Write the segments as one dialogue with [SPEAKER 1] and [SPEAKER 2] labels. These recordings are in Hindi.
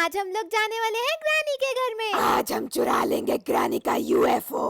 [SPEAKER 1] आज हम लोग जाने वाले हैं ग्रैनी के घर में।
[SPEAKER 2] आज हम चुरा लेंगे ग्रैनी का यूएफओ।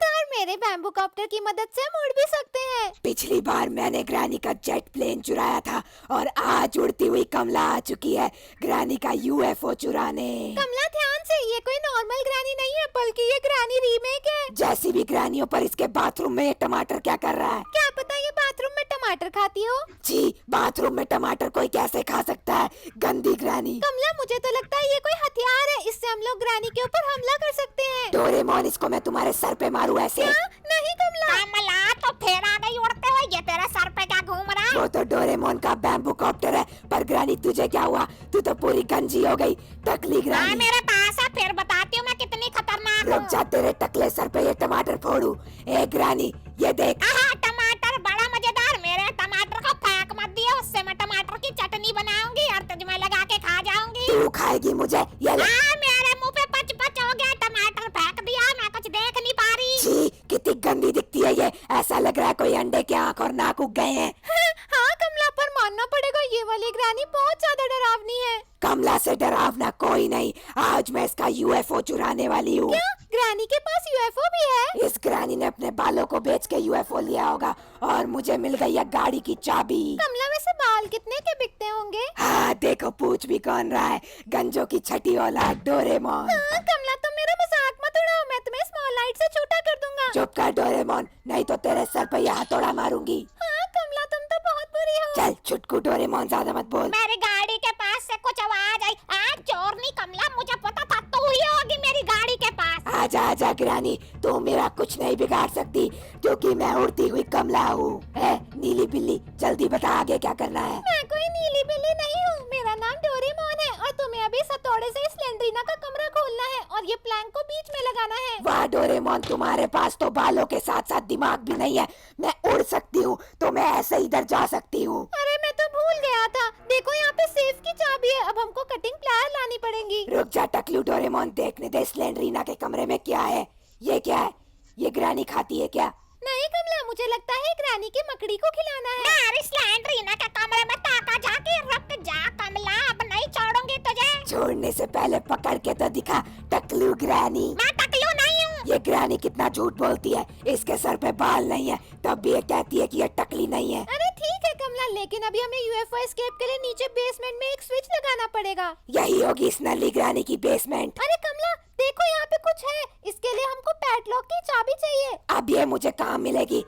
[SPEAKER 1] और मेरे बैम्बू कॉप्टर की मदद से हम उड़ भी सकते हैं।
[SPEAKER 2] पिछली बार मैंने ग्रैनी का जेट प्लेन चुराया था और आज उड़ती हुई कमला आ चुकी है ग्रैनी का यूएफओ चुराने।
[SPEAKER 1] कमला ध्यान से, ये कोई नॉर्मल ग्रैनी नहीं है बल्कि ये ग्रैनी रीमेक है।
[SPEAKER 2] जैसी भी ग्रैनी हो, पर इसके बाथरूम में ये टमाटर क्या कर रहा है?
[SPEAKER 1] क्या पता ये बाथरूम में टमाटर खाती हो।
[SPEAKER 2] जी, बाथरूम में टमाटर कोई कैसे खा सकता है? गंदी ग्रैनी।
[SPEAKER 1] कमला मुझे तो लगता है ये कोई हथियार है, इससे हम लोग ग्रैनी के ऊपर हमला कर सकते हैं।
[SPEAKER 2] डोरेमोन, इसको मैं तुम्हारे सर पे मारूं ऐसे?
[SPEAKER 1] नहीं कमला।
[SPEAKER 3] कमला तो फिर आ गई उड़ते हुए, ये तेरे सर पे क्या घूम रहा है?
[SPEAKER 2] वो तो डोरेमोन का बैम्बू कॉप्टर है, पर ग्रैनी तुझे क्या हुआ? तू तो पूरी गंजी हो गई, टकली ग्रैनी।
[SPEAKER 3] मेरे पास है, फिर बताती हूँ मैं कितनी खतरनाक हूँ।
[SPEAKER 2] रुक जा, तेरे टकले सर पे ये टमाटर फोड़ू। ए ग्रैनी, ये देख।
[SPEAKER 3] टमाटर बड़ा मजेदार, मेरे टमाटर को फेंक मत दियो, उससे मैं टमाटर की चटनी बनाऊंगी और तुझ में लगा के खा जाऊंगी।
[SPEAKER 2] तू खाएगी मुझे? ये ले।
[SPEAKER 3] मेरे मुंह पे पच पच हो गया, टमाटर फेंक दिया, मैं कुछ देख नहीं पा रही।
[SPEAKER 2] छी, कितनी गंदी दिखती है ये। ऐसा लग रहा है कोई अंडे के आँख और नाक उग गए हैं।
[SPEAKER 1] हाँ कमला, पर मानना पड़ेगा ये वाली ग्रैनी बहुत ज्यादा डरावनी है।
[SPEAKER 2] कमला से डरावना कोई नहीं, आज मैं इसका यूएफओ चुराने वाली हूँ।
[SPEAKER 1] क्या ग्रैनी के पास यूएफओ भी है?
[SPEAKER 2] इस ग्रैनी ने अपने बालों को बेच के यूएफओ लिया होगा और मुझे मिल गई है गाड़ी की चाबी।
[SPEAKER 1] कमला वैसे बाल कितने के बिकते होंगे?
[SPEAKER 2] हाँ देखो, पूछ भी कौन रहा है, गंजो की छठी औलाद डोरेमोन।
[SPEAKER 1] हाँ, कमला तुम मेरा मजाक मत उड़ाओ, मैं तुम्हें स्मॉल लाइट से छोटा कर दूंगा।
[SPEAKER 2] चुप कर डोरेमोन, नहीं तो तेरे सर पे यह हथौड़ा मारूंगी।
[SPEAKER 1] हाँ कमला, तुम तो बहुत बुरी हो।
[SPEAKER 2] चल चुटकू डोरेमोन, ज्यादा मत बोल।
[SPEAKER 3] मेरी गाड़ी के पास से कुछ आवाज आई। आज चोर नहीं कमला, मुझे पता था तू ही होगी मेरी गाड़ी के पास।
[SPEAKER 2] आजा आजा ग्रैनी, तू मेरा कुछ नहीं बिगाड़ सकती क्योंकि मैं उड़ती हुई कमला हूँ। नीली बिल्ली, जल्दी बता आगे क्या करना है?
[SPEAKER 1] मैं कोई नीली बिल्ली नहीं हूँ, मेरा नाम डोरेमोन है और तुम्हें अभी हथौड़े से स्लेंड्रीना का कमरा खोलना है और ये प्लैंक को बीच में लगाना है।
[SPEAKER 2] वाह डोरेमोन, तुम्हारे पास तो बालों के साथ साथ दिमाग भी नहीं है। मैं उड़ सकती हूँ तो मैं ऐसे इधर जा सकती हूँ।
[SPEAKER 1] अरे मैं तो भूल गया था, देखो यहाँ पे सेफ की चाबी है, अब हमको कटिंग प्लायर लानी पड़ेगी।
[SPEAKER 2] रुक जा टकलू डोरेमोन, देखने दे स्लेंड्रीना के कमरे में क्या है। ये क्या है? ये ग्रैनी खाती है क्या?
[SPEAKER 1] नहीं कमला, मुझे लगता है ग्रैनी की मकड़ी को खिलाना है।
[SPEAKER 3] स्लेंड्रीना के कमरे में ताका जाके, रुक जा कमला, अब नहीं छोड़ूंगी तुझे।
[SPEAKER 2] छोड़ने से पहले पकड़ के तो दिखा टकलू ग्रैनी।
[SPEAKER 3] मैं टकलू नहीं हूँ।
[SPEAKER 2] ये ग्रैनी कितना झूठ बोलती है, इसके सर पे बाल नहीं है तब भी ये कहती है कि ये टकली नहीं है।
[SPEAKER 1] अरे ठीक है कमला, लेकिन अभी हमें यूएफओ एस्केप के लिए नीचे बेसमेंट में एक स्विच लगाना पड़ेगा।
[SPEAKER 2] यही होगी इस नल्ली ग्रैनी की बेसमेंट।
[SPEAKER 1] अरे कमला देखो, यहाँ पे कुछ है, इसके लिए हमको पैडलॉक की चाबी चाहिए।
[SPEAKER 2] अब ये मुझे कहाँ मिलेगी?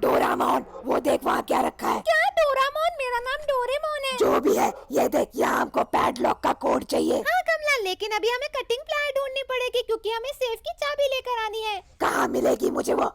[SPEAKER 2] डोरामोन, वो देख वहाँ क्या रखा है।
[SPEAKER 1] क्या डोरामोन? मेरा नाम डोरेमोन है।
[SPEAKER 2] जो भी है, ये देख, यहाँ हमको पैडलॉक का कोड चाहिए।
[SPEAKER 1] हाँ कमला, लेकिन अभी हमें कटिंग प्लायर ढूंढनी पड़ेगी क्योंकि हमें सेफ की चाबी लेकर आनी है।
[SPEAKER 2] कहाँ मिलेगी मुझे वो?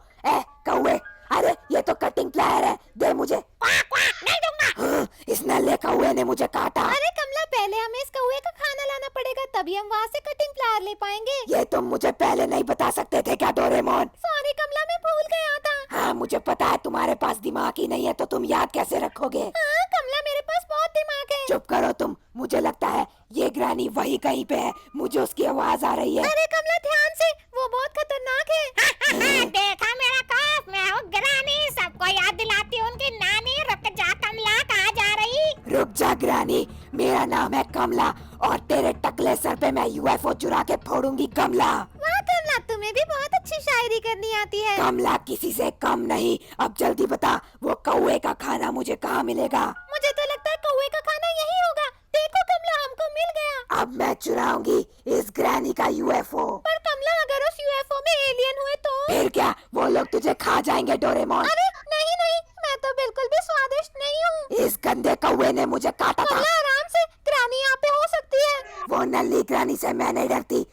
[SPEAKER 2] कौवे, अरे ये तो कटिंग प्लायर है, दे मुझे।
[SPEAKER 3] नहीं दूंगा।
[SPEAKER 2] इस नल्ले कौवे ने मुझे काटा।
[SPEAKER 1] अरे कमला, पहले हमें इस कौवे का खाना लाना पड़ेगा, तभी हम वहाँ से कटिंग प्लायर ले पाएंगे।
[SPEAKER 2] ये तुम मुझे पहले नहीं बता सकते थे क्या डोरेमोन?
[SPEAKER 1] सॉरी कमला, मैं भूल गया था।
[SPEAKER 2] हाँ मुझे पता है, तुम्हारे पास दिमाग ही नहीं है तो तुम याद कैसे रखोगे?
[SPEAKER 1] हाँ कमला, मेरे पास बहुत दिमाग है।
[SPEAKER 2] चुप करो तुम, मुझे लगता है ये ग्रैनी वही कहीं पे है, मुझे उसकी आवाज आ रही है।
[SPEAKER 1] अरे कमला ध्यान से, वो बहुत खतरनाक है।
[SPEAKER 3] देखा मेरा खौफ, मैं हूँ ग्रैनी, सबको याद दिलाती हूँ उनकी नानी। रुक जा कमला, कहाँ जा रही?
[SPEAKER 2] रुक जा ग्रैनी, मेरा नाम है कमला और तेरे टकले सर पे मैं यूएफओ चुरा के फोड़ूंगी कमला।
[SPEAKER 1] वाह कमला, तुम्हें भी बहुत अच्छी शायरी करनी आती है।
[SPEAKER 2] कमला किसी से कम नहीं, अब जल्दी बता वो कौवे का खाना मुझे कहाँ मिलेगा?
[SPEAKER 1] मुझे तो लगता है कौवे का खाना यही होगा। देखो कमला, हमको मिल गया।
[SPEAKER 2] अब मैं चुराऊंगी इस ग्रैनी का यूएफओ।
[SPEAKER 1] पर कमला, अगर उस यूएफओ में एलियन हुए तो?
[SPEAKER 2] फिर क्या, वो लोग तुझे खा जाएंगे डोरेमोन।
[SPEAKER 1] अरे नहीं नहीं, मैं तो बिल्कुल भी स्वादिष्ट नहीं हूँ।
[SPEAKER 2] इस गंदे कौवे ने मुझे काटा था।
[SPEAKER 1] कमला आराम से, ग्रैनी यहाँ पे हो सकती है।
[SPEAKER 2] वो नल्ली ग्रैनी से मैं नहीं डरती।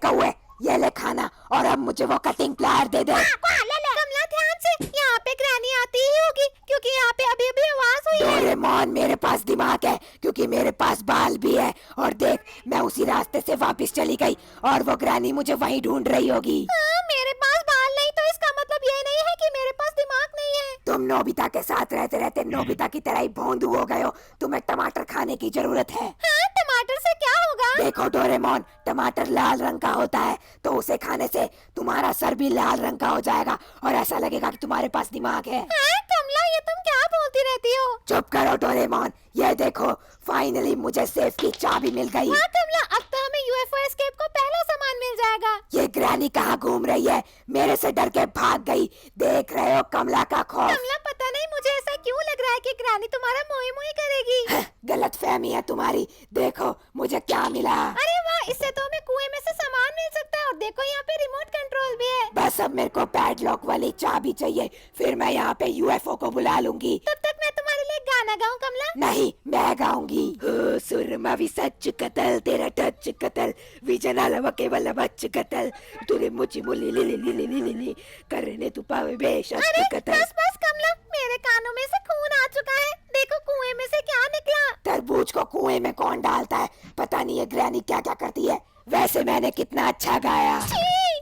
[SPEAKER 2] कौवे, ये ले खाना और अब मुझे वो कटिंग प्लायर दे दे।
[SPEAKER 1] कमला ध्यान से, यहाँ पे ग्रैनी आती ही होगी क्योंकि यहाँ पे अभी अभी आवाज हुई है।
[SPEAKER 2] डोरेमोन, मेरे पास दिमाग है क्योंकि मेरे पास बाल भी है और देख, मैं उसी रास्ते से वापस चली गई और वो ग्रैनी मुझे वहीं ढूंढ रही होगी।
[SPEAKER 1] हाँ, मेरे पास बाल नहीं तो इसका मतलब ये नहीं है कि मेरे पास दिमाग नहीं है।
[SPEAKER 2] तुम नोबिता के साथ रहते रहते नोबिता की तरह ही भोंदू हो गए हो, तुम्हें टमाटर खाने की जरूरत है।
[SPEAKER 1] हाँ, टमाटर से क्या होगा?
[SPEAKER 2] देखो डोरेमोन, टमाटर लाल रंग का होता है तो उसे खाने से तुम्हारा सर भी लाल रंग का हो जाएगा और ऐसा लगेगा कि तुम्हारे पास दिमाग है।
[SPEAKER 1] हाँ, कमला ये तुम क्या बोलती रहती हो।
[SPEAKER 2] चुप करो डोरेमोन, ये देखो फाइनली मुझे सेफ की चाबी मिल गई।
[SPEAKER 1] हाँ कमला, अब तो हमें यूएफओ एस्केप को पहला सामान मिल जाएगा।
[SPEAKER 2] ये ग्रैनी कहाँ घूम रही है? मेरे से डर के भाग गई। देख रहे हो कमला का खौफ?
[SPEAKER 1] कमला पता नहीं मुझे ऐसा क्यों लग रहा है कि ग्रैनी तुम्हारा मोही मोही करेगी।
[SPEAKER 2] गलत फहमी है तुम्हारी। देखो मुझे क्या मिला।
[SPEAKER 1] अरे वाह, इससे तो हमें कुएं में से सामान मिल सकता है। और देखो यहाँ पे रिमोट कंट्रोल भी है।
[SPEAKER 2] बस अब मेरे को पैडलॉक वाली चाबी चाहिए, फिर मैं यहाँ पे यूएफओ को बुला लूंगी।
[SPEAKER 1] तब तक मैं तुम्हारे लिए गाना गाऊं कमला?
[SPEAKER 2] नहीं, मैं गाऊंगी। हो सुरमा विसच कतल तेरा टच कतल विजनाल केवल बच कतल तुरे मुझे मुली लिली लिली लिली लिली करने तू पावे बेशक
[SPEAKER 1] अरे
[SPEAKER 2] कतल।
[SPEAKER 1] बस कमला, मेरे कानों में से खून आ चुका है। देखो कुएं में से क्या निकला।
[SPEAKER 2] तरबूज को कुएं में कौन डालता है? पता नहीं ये ग्रैनी क्या क्या करती है। वैसे मैंने कितना अच्छा गाया।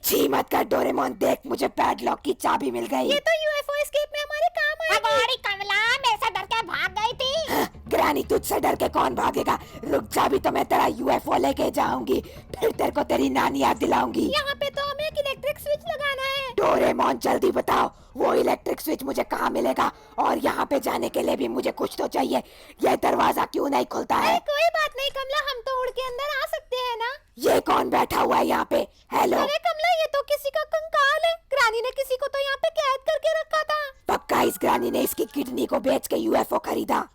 [SPEAKER 2] छी मत कर डोरेमोन, देख मुझे पैडलॉक की चाबी मिल गई।
[SPEAKER 1] ये तो यूएफओ एस्केप में हमारे काम आएगी।
[SPEAKER 3] अगोरी कमला मेरे से डर के भाग गई थी।
[SPEAKER 2] ग्रैनी तुझसे डर के कौन भागेगा? रुक जा, भी तो मैं तेरा यूएफओ लेके जाऊंगी, फिर तेरे को तेरी नानी याद दिलाऊंगी।
[SPEAKER 1] यहाँ पे तो हमें एक इलेक्ट्रिक स्विच लगाना है।
[SPEAKER 2] डोरेमोन जल्दी बताओ वो इलेक्ट्रिक स्विच मुझे कहाँ मिलेगा? और यहाँ पे जाने के लिए भी मुझे कुछ तो चाहिए। ये दरवाजा क्यों नहीं खुलता है?
[SPEAKER 1] कोई बात नहीं कमला, हम तो उड़ के अंदर आ सकते हैं ना।
[SPEAKER 2] ये कौन बैठा हुआ है यहाँ पे? हेलो।
[SPEAKER 1] अरे कमला, ये तो किसी का कंकाल है। ग्रानी ने किसी को तो यहाँ पे कैद करके रखा था।
[SPEAKER 2] पक्का इस ग्रानी ने इसकी किडनी को बेच के यूएफओ खरीदा।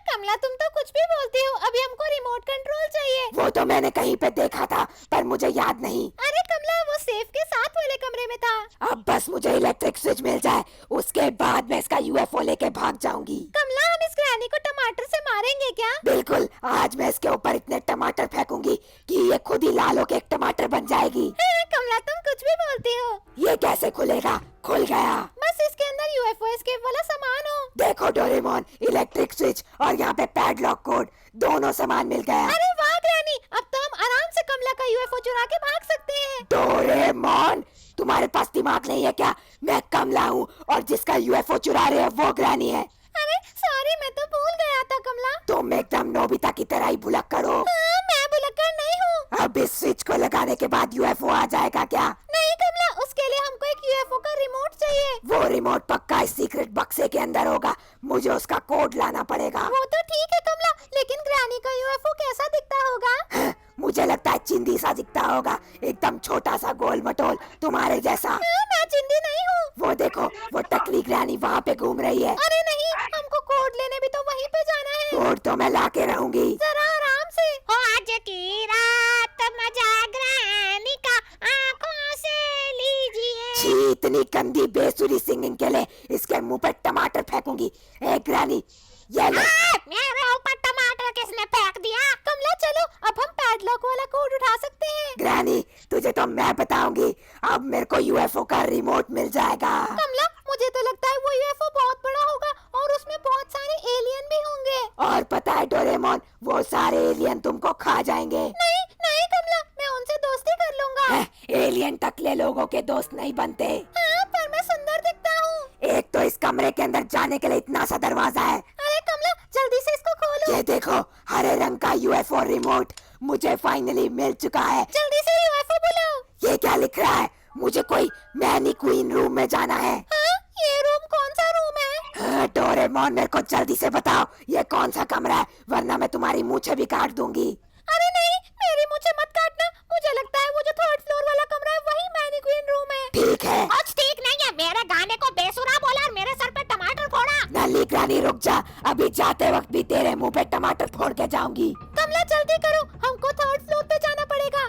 [SPEAKER 1] कमला तुम तो कुछ भी बोलती हो। अभी हमको रिमोट कंट्रोल चाहिए।
[SPEAKER 2] वो तो मैंने कहीं पे देखा था पर मुझे याद नहीं।
[SPEAKER 1] अरे कमला, वो सेफ के साथ वाले कमरे में था।
[SPEAKER 2] अब बस मुझे इलेक्ट्रिक स्विच मिल जाए, उसके बाद मैं इसका यूएफओ लेके भाग जाऊंगी।
[SPEAKER 1] कमला, हम इस ग्रानी को टमाटर से मारेंगे क्या?
[SPEAKER 2] बिल्कुल, आज मैं इसके ऊपर इतने टमाटर फेंकूंगी कि ये खुद ही लाल होके एक टमाटर बन जाएगी।
[SPEAKER 1] कमला तुम कुछ भी बोलती हो।
[SPEAKER 2] ये कैसे खुलेगा? खुल गया।
[SPEAKER 1] बस इसके अंदर यूएफओ एस्केप वाला सामान हो।
[SPEAKER 2] देखो डोरेमोन, इलेक्ट्रिक स्विच और यहाँ पे पैडलॉक कोड, दोनों सामान मिल गया।
[SPEAKER 1] अरे वाह ग्रैनी, अब तो हम आराम से कमला का यूएफओ चुरा के भाग सकते हैं।
[SPEAKER 2] डोरेमोन, तुम्हारे पास दिमाग नहीं है क्या? मैं कमला हूँ और जिसका यूएफओ चुरा रहे हो वो ग्रैनी है।
[SPEAKER 1] अरे सॉरी, मैं तो भूल गया था कमला।
[SPEAKER 2] तुम एकदम नोबिता की तरह ही भुलक्कड़ हो।
[SPEAKER 1] मैं भुलक्कड़ नहीं हूँ।
[SPEAKER 2] अब इस स्विच को लगाने के बाद यूएफओ आ जाएगा क्या?
[SPEAKER 1] नहीं कमला, उसके लिए हमको एक यूएफओ का रिमोट चाहिए।
[SPEAKER 2] वो रिमोट पक्का इस सीक्रेट बक्से के अंदर होगा, मुझे उसका कोड लाना पड़ेगा।
[SPEAKER 1] वो तो ठीक है कमला, लेकिन ग्रैनी का यूएफओ कैसा दिखता होगा?
[SPEAKER 2] मुझे लगता है चिंदी सा दिखता होगा, एकदम छोटा सा गोल मटोल, तुम्हारे जैसा।
[SPEAKER 1] मैं चिंदी नहीं हूँ।
[SPEAKER 2] वो देखो, वो टकली ग्रैनी वहाँ पे घूम रही है।
[SPEAKER 1] अरे नहीं, हमको कोड लेने भी तो वहीं पे जाना है।
[SPEAKER 2] कोड तो मैं ला के रहूंगी।
[SPEAKER 1] जरा आराम से।
[SPEAKER 3] हो आज की रात मजा ग्रैनी का आंखों से लीजिए।
[SPEAKER 2] छी, इतनी गंदी बेसुरी सिंगिंग के लिए इसके मुंह पे टमाटर फेंकूंगी। ए ग्रैनी, ये ले।
[SPEAKER 3] मेरे ऊपर टमाटर किसने फेंक दिया?
[SPEAKER 1] कमला चलो, अब हम पैडलॉक वाला कोड उठा सकते हैं।
[SPEAKER 2] ग्रैनी, तुझे तो मैं बताऊंगी। अब मेरे को यूएफओ का रिमोट मिल जाएगा।
[SPEAKER 1] कमला, मुझे तो लगता है वो यूएफओ बहुत बड़ा होगा और उसमें बहुत सारे एलियन भी होंगे।
[SPEAKER 2] और पता है डोरेमोन, वो सारे एलियन तुमको खा जाएंगे।
[SPEAKER 1] नहीं नहीं कमला, मैं उनसे दोस्ती कर लूंगा।
[SPEAKER 2] एलियन टकले लोगों के दोस्त नहीं बनते।
[SPEAKER 1] हाँ, पर मैं सुंदर दिखता हूँ।
[SPEAKER 2] एक तो इस कमरे के अंदर जाने के लिए इतना सा दरवाजा है।
[SPEAKER 1] अरे कमला, जल्दी से इसको खोलो।
[SPEAKER 2] ये देखो, हरे रंग का यूएफओ रिमोट मुझे फाइनली मिल चुका है।
[SPEAKER 1] जल्दी से यूएफओ बुलाओ।
[SPEAKER 2] ये क्या लिख रहा है? मुझे कोई मैनी क्वीन रूम में जाना है।
[SPEAKER 1] हाँ, ये रूम कौन सा रूम है?
[SPEAKER 2] डोरेमोन, मेरे को जल्दी से बताओ ये कौन सा कमरा है, वरना मैं तुम्हारी मूछें भी काट दूंगी।
[SPEAKER 1] अरे नहीं, मेरी मूछें मत काटना। मुझे लगता है वो जो थर्ड फ्लोर वाला कमरा है वही मैनी क्वीन रूम है।
[SPEAKER 2] ठीक है।
[SPEAKER 3] कुछ ठीक नहीं है, मेरे गाने को बेसुरा बोला और मेरे सर पे टमाटर फोड़ा।
[SPEAKER 2] नली ग्रानी रुक जा, अभी जाते वक्त भी तेरे मुंह पे टमाटर फोड़ के जाऊंगी।
[SPEAKER 1] कमला जल्दी करो, हमको थर्ड फ्लोर पे जाना पड़ेगा।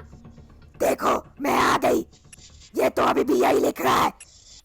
[SPEAKER 2] देखो मैं आ गई। ये तो अभी भी यही लिख रहा है।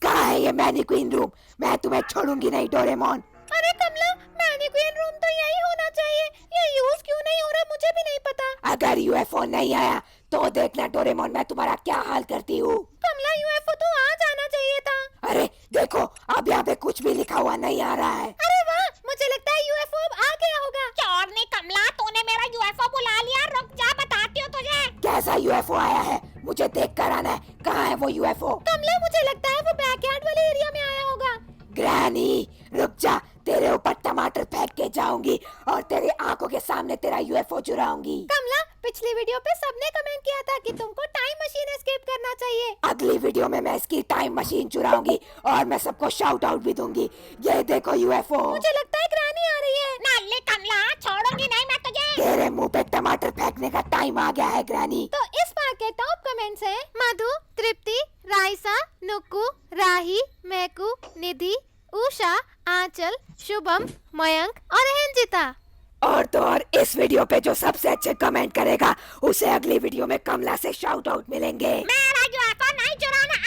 [SPEAKER 2] कहाँ है ये मैनी क्वीन रूम? मैं तुम्हें छोड़ूंगी नहीं डोरेमोन।
[SPEAKER 1] अरे कमला, मैनी क्वीन रूम तो यही होना चाहिए। ये यूज क्यों नहीं हो रहा मुझे भी नहीं पता।
[SPEAKER 2] अगर यूएफओ नहीं आया तो देखना डोरेमोन, मैं तुम्हारा क्या हाल करती हूँ।
[SPEAKER 1] कमला, यूएफओ तो आ जाना चाहिए था।
[SPEAKER 2] अरे देखो, अब यहाँ पे कुछ भी लिखा हुआ नहीं आ रहा है।
[SPEAKER 1] अरे वाह, मुझे लगता है यूएफओ अब आ गया होगा।
[SPEAKER 3] चोरनी कमला, तूने मेरा यूएफओ बुला लिया। रुक जा, बताती हूँ तुझे।
[SPEAKER 2] कैसा यूएफओ आया है? मुझे देख कर आना है। कहाँ है वो यूएफओ?
[SPEAKER 1] कमला, मुझे लगता है वो बैकयार्ड वाले एरिया में आया होगा।
[SPEAKER 2] ग्रैनी रुक जा, तेरे ऊपर टमाटर फेंक के जाऊंगी और तेरी आंखों के सामने तेरा यूएफओ चुराऊंगी।
[SPEAKER 1] कमला, पिछली वीडियो पे सबने कमेंट किया था कि तुमको टाइम मशीन एस्केप करना चाहिए। चाहिए।
[SPEAKER 2] अगली वीडियो में मैं इसकी टाइम मशीन चुराऊंगी और मैं सबको शाउट आउट भी दूंगी। ये देखो यूएफओ।
[SPEAKER 1] मुझे लगता है ग्रैनी आ रही है।
[SPEAKER 3] नल्ली कमला, छोड़ूंगी नहीं मैं तुझे।
[SPEAKER 2] तेरे मुंह पे टमाटर फेंकने का टाइम आ गया है ग्रैनी।
[SPEAKER 1] तो इस बार के टॉप कमेंट्स हैं मधु, तृप्ति, राइसा, नुक्कू, राही, मैकू, निधि, उषा, आंचल, शुभम, मयंक और रंजिता।
[SPEAKER 2] और तो और इस वीडियो पे जो सबसे अच्छे कमेंट करेगा उसे अगली वीडियो में कमला से शाउट आउट मिलेंगे।
[SPEAKER 3] मेरा यूएफओ नहीं चुराना।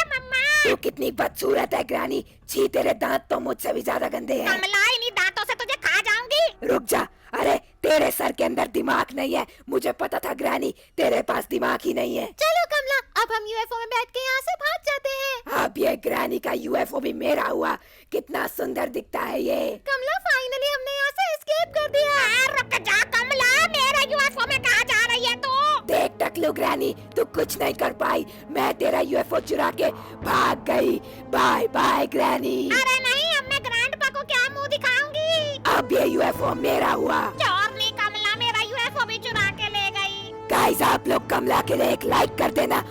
[SPEAKER 3] मम्मा,
[SPEAKER 2] तू कितनी बदसूरत है ग्रैनी। छी, तेरे दांत तो मुझसे भी ज्यादा गंदे हैं।
[SPEAKER 3] कमला, इन्हीं दांतों से तुझे खा जाऊंगी।
[SPEAKER 2] रुक जा। अरे तेरे सर के अंदर दिमाग नहीं है। मुझे पता था ग्रैनी, तेरे पास दिमाग ही नहीं है।
[SPEAKER 1] चलो कमला, अब हम यूएफओ में बैठ के यहाँ से भाग जाते हैं।
[SPEAKER 2] अब ये ग्रैनी का यूएफओ भी मेरा हुआ। कितना सुंदर दिखता है ये।
[SPEAKER 1] कमला, फाइनली हमने यहाँ से एस्केप कर दिया।
[SPEAKER 3] रुक जा कमला, मेरा यूएफओ में कहाँ जा रही है तू?
[SPEAKER 2] देख टकलू ग्रैनी, तू कुछ नहीं कर पाई। मैं तेरा यूएफओ चुरा के भाग गई। Bye bye granny.
[SPEAKER 3] अरे नहीं, अब मैं ग्रैंडपा को क्या मुंह दिखाऊंगी?
[SPEAKER 2] अब ये यूएफओ मेरा हुआ।
[SPEAKER 3] चोरनी कमला मेरा यूएफओ भी चुरा के ले गई।
[SPEAKER 2] गाइस, आप लोग कमला के लिए एक लाइक कर देना।